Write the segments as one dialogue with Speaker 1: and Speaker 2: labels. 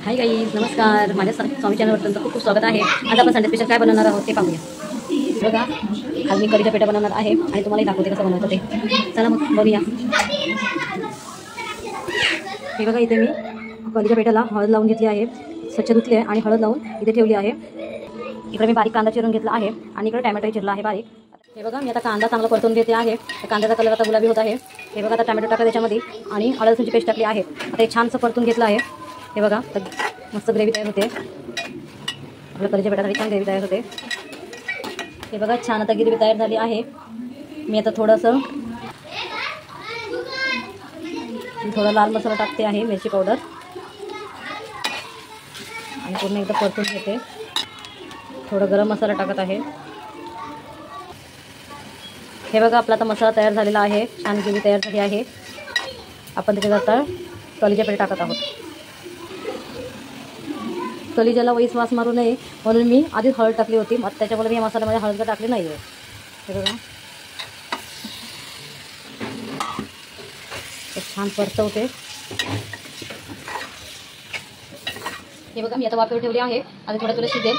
Speaker 1: Hi guys, नमस्कार. माझ्या स्वामी चॅनलवर तुमचं खूप खूप स्वागत आहे. आज आपण संडे स्पेशल काय बनवणार आहोत ते पाहूया. बघा, आज मी कढीचा पेठा बनवणार आहे आणि तुम्हाला दाखवते कसं बनवतं ते. चला मग बघूया. हे बघा, इथे मी कढीच्या पेठाला हळद लावून घेतली आहे, स्वच्छ धुतली आहे आणि हळद लावून इथे ठेवली आहे. इकडे मी बारीक कांदा चिरून घेतला आहे आणि इकडे टॅमॅटोही चिरला आहे बारीक. हे बघा, मी आता कांदा चांगला परतून घेते आहे. कांद्याचा कलर आता गुलाबी होत आहे. हे बघा, आता टॅमॅटो टाका त्याच्यामध्ये आणि हळद लसूणची पेस्ट टाकली आहे. आता हे छानसं परतून घेतलं आहे. हे बघा, तर मस्त ग्रेव्ही तयार होते. आपल्या कढीच्या पेठासाठी छान ग्रेव्ही तयार होते. हे बघा, छान आता ग्रेव्ही तयार झाली आहे. मी आता थोडं लाल मसाला टाकते आहे, मिरची पावडर, आणि पूर्ण एकदा परतून घेते. थोडं गरम मसाला टाकत आहे. हे बघा, आपला आता मसाला तयार झालेला आहे. छान ग्रेव्ही तयार झाली आहे. आपण त्याच्यात आता कढीच्या पेठा टाकत आहोत. कलिजाला वहीच वास मारू नये म्हणून मी आधीच हळद टाकली होती. मग त्याच्यामुळे मी या मसाल्यामध्ये हळद टाकली नाही आहे. हे बघा, छान परतवते. हे बघा, मी आता वाफेवर ठेवली आहे. आता थोडं शिजेल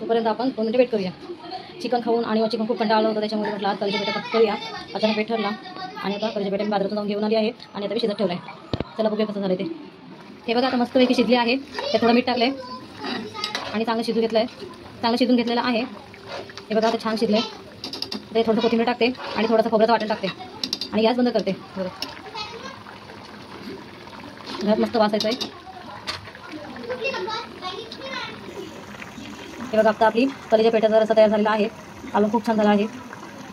Speaker 1: तोपर्यंत आपण 2 मिनिटं वेट करूया. चिकन खाऊन आणि चिकन खूप कंटाळा आलं होतं, त्याच्यामुळे म्हटलं आज कढीच्या पेठा करूया. अचानक पेठ ठरला आणि आता कढीच्या पेठा मी बाजारातून जाऊन घेऊन आली आहे आणि आता मी शिजत ठेवलं आहे. चला बघूया कसं झालं ते. हे बघा, आता मस्तपैकी शिजली आहे. त्यात थोडं मीठ टाकलं आहे आणि चांगलं शिजून घेतलं आहे. चांगलं शिजून घेतलेलं आहे. हे बघा, आता छान शिजलं आहे. ते थोडंसं कोथिंबीर टाकते आणि थोडंसं खोबऱ्याचं वाटण टाकते आणि गॅस बंद करते. बरं, घरात मस्त वासायचं आहे. हे बघा, आता आपली कढीच्या पेठाचा रस्सा तयार झालेला आहे. कालवण खूप छान झाला आहे.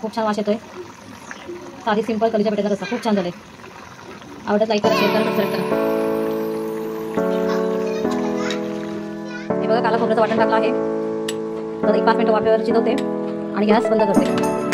Speaker 1: खूप छान वास येतो आहे. साधी सिंपल कढीच्या पेठाचा रस्सा खूप छान झाला आहे. आवडत लाईक करा, शेअर करा, सबस्क्राईब करा. हे बघा, काला खोबऱ्याचं वाटण टाकलं आहे. तर 1-5 मिनिटं वाफेवर शिजवते आणि गॅस बंद करते.